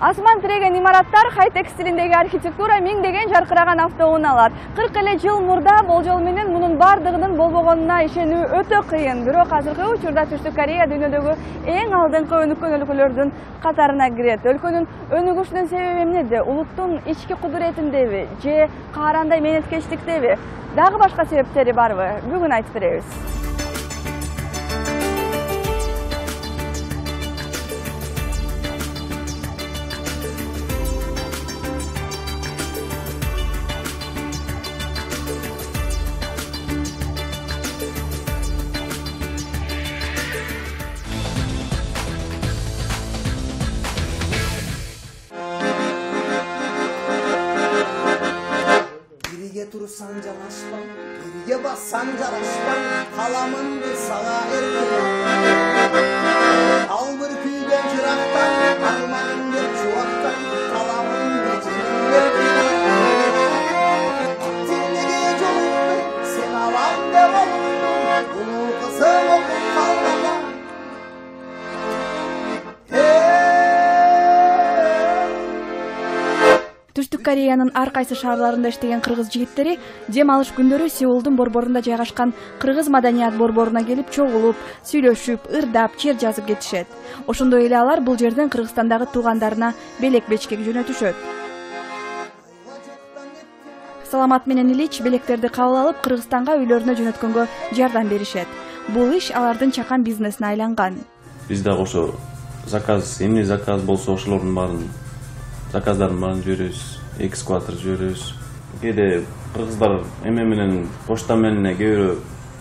Асман тиреген имараттар, хай-тек стилиндеги архитектура миңдеген жаркыраган автоунаалар. 40 эле жыл мурда болжол менен мунун бардыгынын болбогонуна ишенүү өтө кыйын. Бирок азыркы учурда Түштүк Корея дүйнөдөгү эң алдыңкы өнүккөн өлкөлөрдүн катарына кирет. Өлкөнүн өнүгүшүнүн себеби эмнеде? Улуттун ички кудуреттиндеби же каарандай менеткечтиктеби? Дагы башка себептери барбы? Бүгүн айтып беребиз. Tursan calaşman, birge bassan calaşman, kalamındır sağa erken. Al bir küyden çıraktan, armanındır çuvaktan, kalamındır cennetler. Tindege yolunu, sen alan devamını, bunu kızım okul kalmama. Түштүк Кореянын ар кайсы шаарларында иштеген кыргыз жигиттери дем алыш күндөрү Сеулдун борборунда жайгашкан кыргыз маданият борборуна келип чогулуп, сүйлөшүп, ырдап, чер жазып кетишет. Ошондой эле алар бул жерден Кыргызстандагы туугандарына белек бечкек жөнөтүшөт. Саламат менен Ильич белектерди кабыл алып Кыргызстанга үйлөрүнө жөнөткөнгө жардам беришет. Бул иш алардын чакан бизнесине айланган. Биз дагы ошо эмне заказ болсо ошолордун баарын заказдарын баарын жиберебиз, экскаватор жиберебиз. Кээде кыргыздар эме менен почта менен кээ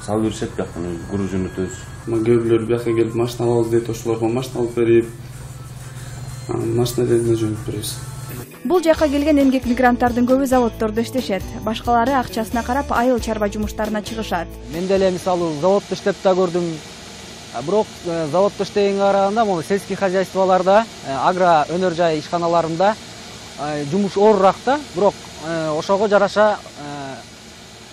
салып беришет, бияка груз жөнөтөбүз. Кээ бирлер бияка келип машина алабыз дейт, ошолорго машина алып берип, машина делине жөнөтүп беребиз. Бул жака келген эмгек мигранттардын көбү заводдордо иштешет. Башкалары акчасына карап айыл чарба жумуштарына чыгышат. Мен деле мисалы заводдо иштеп да көрдүм. Бирок заводдо иштегенге караганда могу сельский хозяйстволордо, агро өнөр жай ишканаларында жумуш оорураак да, бирок ошого жараша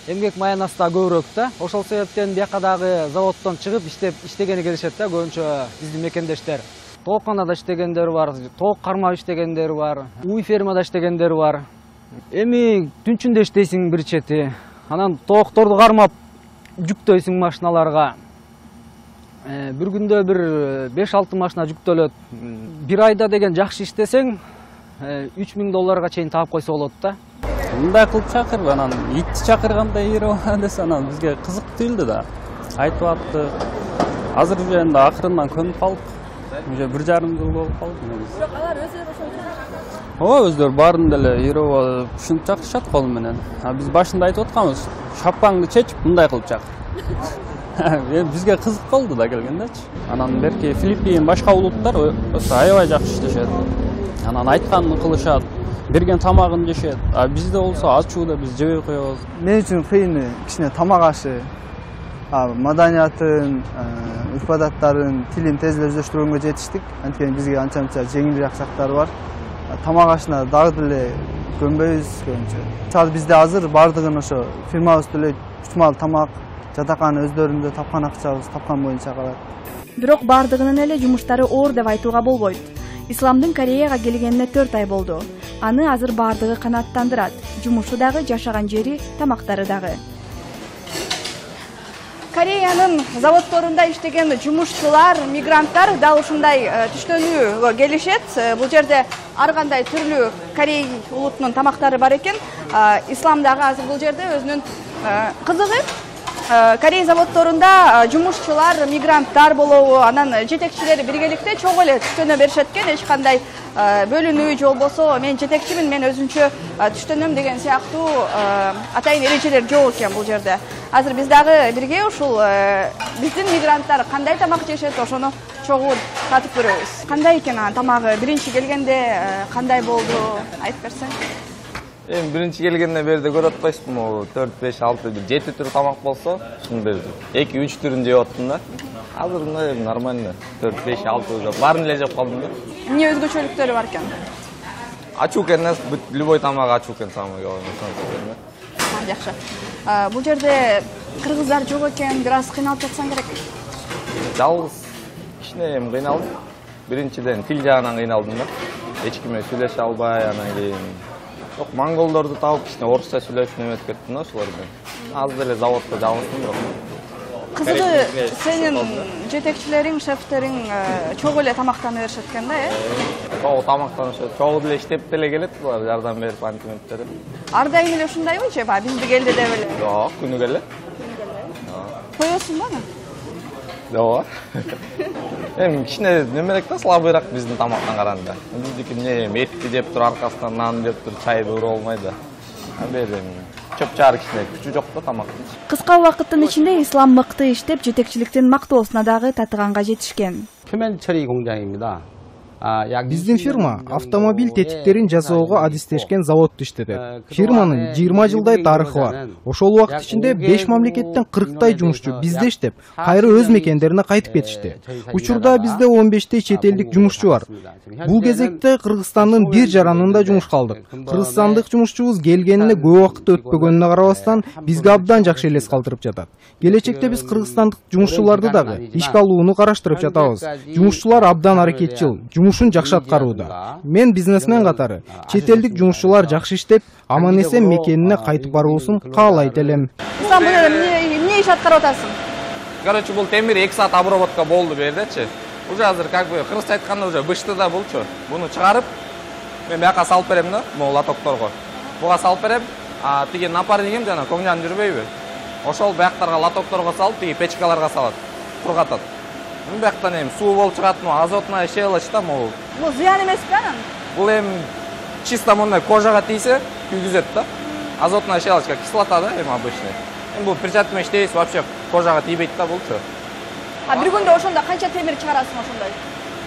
эмгек маянасы да көбүрөөк да. Ошол себептен бияка дагы заводдон чыгып иштегени келишет да, көбүнчө биздин мекендештер. Тоокканада иштегендер бар, тоок кармап иштегендер бар, уй фермада иштегендер бар. Эми түнчүндө иштейсиң бир чети, анан тоокторду кармап жүктөйсүң машиналарга. Bir günde bir 5-6 машина жүктөлөт. Bir ayda деген жакшы иштесең, $3000 чейин таап койсо болот да. Мындай кылып чакыр, анан итти чакырганда ире десе, анан бизге кызык түйүлдү да. Айтып атты. Азыр уже энди акырындан көнүп калдык. Уже 1,5 жыл болуп калды. Бирок алар өздөрү ошентип. Өздөрү баарын деле ире ушинтип чакырышат кол менен. Биз башында айтып атканбыз, шапкаңды чечип мындай кылып чакыр. Бизге кызык болду да келгендечи. Анан берки Филиппин башка улуттар аябай жакшы иштешет. Анан айтканын кылышат, берген тамагын жешет. А бизде болсо ачууда биз жебей коебуз. Мен үчүн кыйыны кичине тамак ашы. Маданиятын, урп-адаттарын, тилин тезлеп өздөштүргөнгө жетиштик. Анткени бизге анча-мынча жеңилирээк жактары бар. Тамак ашына дагы деле көнбөйбүз көбүнчө. Мисалы бизде азыр бардыгын ошо фирмабыз төлөйт, 3 мал тамак, жатаканы өздөрүндө тапкан акчабыз тапкан боюнча калат. Бирок бардыгынын эле жумуштары оор деп айтууга болбойт. Исламдын Кореяга келгенине 4 ай болду. Аны азыр бардыгы канааттандырат. Жумушу дагы, жашаган жери, тамактары дагы. Кореянын заводдорунда иштеген жумушчулар, мигранттар дал ушундай түштөнүүгө келишет. Бул жерде ар кандай түрлүү Корей улутунун тамактары бар экен. Ислам дагы азыр бул жерде өзүнүн кызыгы. Корей заводдорунда жумушчулар, мигранттар болобу, анан жетекчилери биргеликте чогуу эле түштөнө беришет экен. Эч кандай бөлүнүү же болбосо мен жетекчимин, мен өзүнчө түштөнөм деген сыяктуу атайын эрежелер жок экен бул жерде. Азыр биз дагы бирге ушул биздин мигранттар кандай тамак жешет, ошону чогуу татып көрөбүз. Кандай экен тамагы? Биринчи келгенде кандай болду? Айтып берсең. Биринчи келгенден бери да көрүп атпайсызбы, могу 4, 5, 6, 7 түр тамак болсо, ушуну берди. 2-3 түрүн жеп аттым да. Азыр мындай нормально. 4, 5, 6 жеп, баарын эле жеп калдым да. Эмне өзгөчөлүктөрү бар экен? Ачуу экен, любой тамак ачуу экен самый. Жакшы. Бул жерде кыргыздар жок экен, бир аз кыйналып жатсаң керек. Жалгыз кичине кыйналдым. Биринчиден тил жагынан кыйналдым да. эч кимге сүйлөшө албай, анан кийин жок, монголдорду табып кичине орусча сүйлөшүп неметип кеттим да ошолор менен. Азыр деле заводко жабылдым бирок. Кызыгы сенин жетекчилериң, шефтериң чогуу эле тамактанып беришет экен да, Чогуу тамактанышат, чогуу деле иштеп деле келет булар, жардам берип антиметтерип. Ар дайым эле ушундайбы же, бизди келди деп эле? Жок, күнү келет. Коесуңбу аны? Жок. Кичине немерек да, слабыйраак биздин тамактан караганда. Биздики эмне, этти жеп туруп, аркасынан нан жеп туруп, чайды уруп албай да. Чөп-чаар кичине күчү жок да тамактын. Кыска убакыттын ичинде Ислам мыкты иштеп, жетекчиликтин мактоосуна дагы татыганга жетишкен. 표면 처리 공장입니다. Биздин фирма автомобиль тетиктерин жасоого адистешкен заводду иштетет. Фирманын 20 жылдай тарыхы бар. Ошол убакыт ичинде 5 мамлекеттен 40тай жумушчу бизде иштеп, кайра өз мекендерине кайтып кетишти. Учурда бизде 15 чет элдик жумушчу бар. Бул кезекте Кыргызстандын бир жаранында жумушка алдык. Кыргызстандык жумушчубуз келгенине көп убакыт өтпөгөнүнө карабастан бизге абдан жакшы элес калтырып жатат. Келечекте биз кыргызстандык жумушчуларды дагы ишке алууну караштырып жатабыз. Жумушчулар абдан аракетчил, жумушун жакшы аткарууда. Мен бизнесмен катары чет элдик жумушчулар жакшы иштеп, аман эсен мекенине кайтып баруусун каалайт элем. Ислам, бул эмне иш аткарып атасың? Короче, бул темир 2 саат обработка болду бердичи. Уже азыр как бы кыргызча айтканда уже бышты да булчу. Буну чыгарып, мен бияка салып берем да, могул лотокторго. Буга салып берем, а тиги напарнигим жана коңжан жүрбөйбү? Ошол бияктарга лотокторго салып, тиги печкаларга салат, кургатат. Бул бияктан суу болуп чыгат, азотная щелочь да могул. Бул зыян эмеспи анан? Бул чисто мындай кожага тийсе күйгүзөт да. Азотная щелочка кислота да, обычный. Бул перчатка менен иштейбиз, вообще кожага тийбейт да булчу. А бир күндө ошондо канча темир чыгарасың ошондой?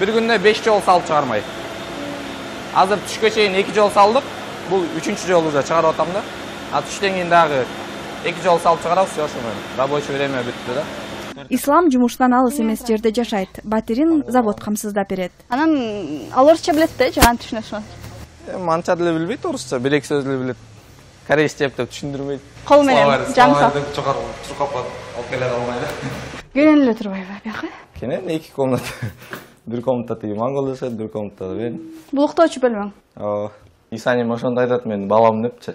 Бир күндө 5 жол салып чыгармай. Азыр түшкө чейин 2 жол салдык. Бул 3-чү жол уже чыгарып атам да. А түштөн кийин дагы 2 жол салып чыгарабыз, ошо менен рабочий время бүттү да. Ислам жумуштан алыс эмес жерде жашайт. Батирин завод камсыздап берет. Анан ал орусча билет да, жаган түшүнөсүң? Анча деле билбейт орусча, бир эки сөз эле билет. Корейче деп түшүндүрбөйт. Кол менен жамсап. Чукап алып келе алмай да. Кенен эле турбайбы бияка? Кенен 2 комната. Бир комната тиги монгол жашайт, бир комнатада мен. Бул уктоочу бөлмөң? Исаним ошондо айтат, мен балам депчи.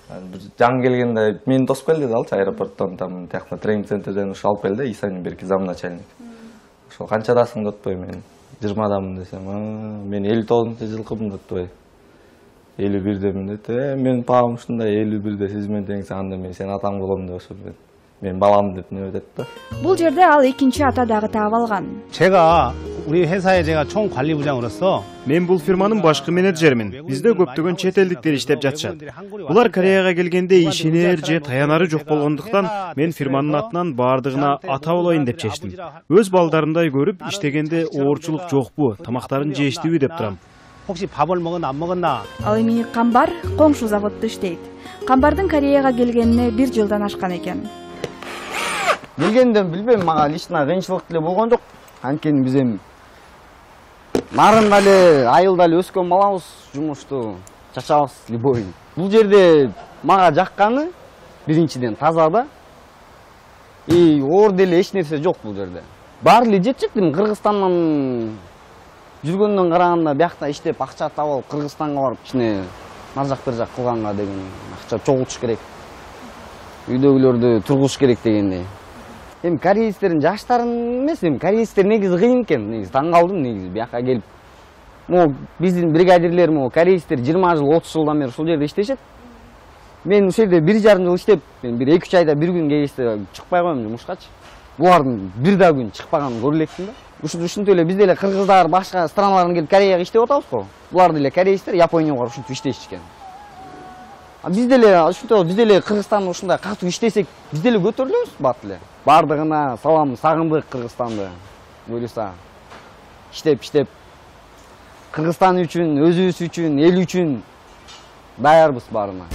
Бир жаң келгенде мени тосуп келди да, алчы аэропорттон там тияктан тренинг центрден ушу алып келди, Исаним берки замначальник. Ошол канчадасың деппой мен 20дамын десем, мен 59-жылкымын деппой. 51демин дейт. Мен пагым ушундай 51де сиз менен теңсиң, анда мен сен атаң болом деп ошо мен балам деп неметет да. Бул жерде ал экинчи ата дагы таап алган. 제가 우리 회사에 제가 총 관리부장으로서 Мен бул фирманын башкы менеджермин. Бизде көптөгөн чет элдиктер иштеп жатышат. Булар Кореяга келгенде ишенер же таянары жок болгондуктан мен фирманын атынан бардыгына ата болоюн деп чечтим. Өз балдарымдай көрүп иштегенде оорчулук жокпу, тамактарын жештиби деп турам. 혹시 밥을 먹었나 안 먹었나? Ал эми Камбар коңшу заводдо иштейт. Камбардын Кореяга келгенине 1 жылдан ашкан экен. Келгенден билбейм, мага лично кыйынчылык деле болгон жок. Анткени биз эми нарында эле, айылда эле өскөн балабыз, жумушту чачабыз любой. Бул жерде мага жакканы биринчиден таза да. Оор деле эч нерсе жок бул жерде. Баары эле жетчүк, Кыргызстандан жүргөндөн караганда биякта иштеп акча таап алып Кыргызстанга барып кичине наржак-тыржак кылганга деген акча чогултуш керек. Үйдөгүлөрдү тургуш керек дегендей. Эми корейцтердин жаштарын эмес, эми корейцтер негизи кыйын экен, негизи таң калдым негизи бияка келип. Могу биздин бригадирлер, могу корейцтер 20 жыл, 30 жылдан бери ушул жерде иштешет. Мен ушул жерде 1,5 жыл иштеп, мен бир 2-3 айда бир күн келиште чыкпай коем жумушкачы. Булардын бир да күн чыкпаганын көрүп электим да. Ушинтип эле биз деле кыргыздар башка страналардан келип Кореяга иштеп атабыз го. Булар деле корейцтер Японияга барып ушинтип иштешишкен. Биз деле ушинтип биз деле Кыргызстанда ушундай катуу иштесек, биз деле көтөрүлөбүз бат эле. Бардыгына салам, сагындык Кыргызстанды. Буюрса иштеп Кыргызстан үчүн, өзүбүз үчүн, эл үчүн даярбыз баарына.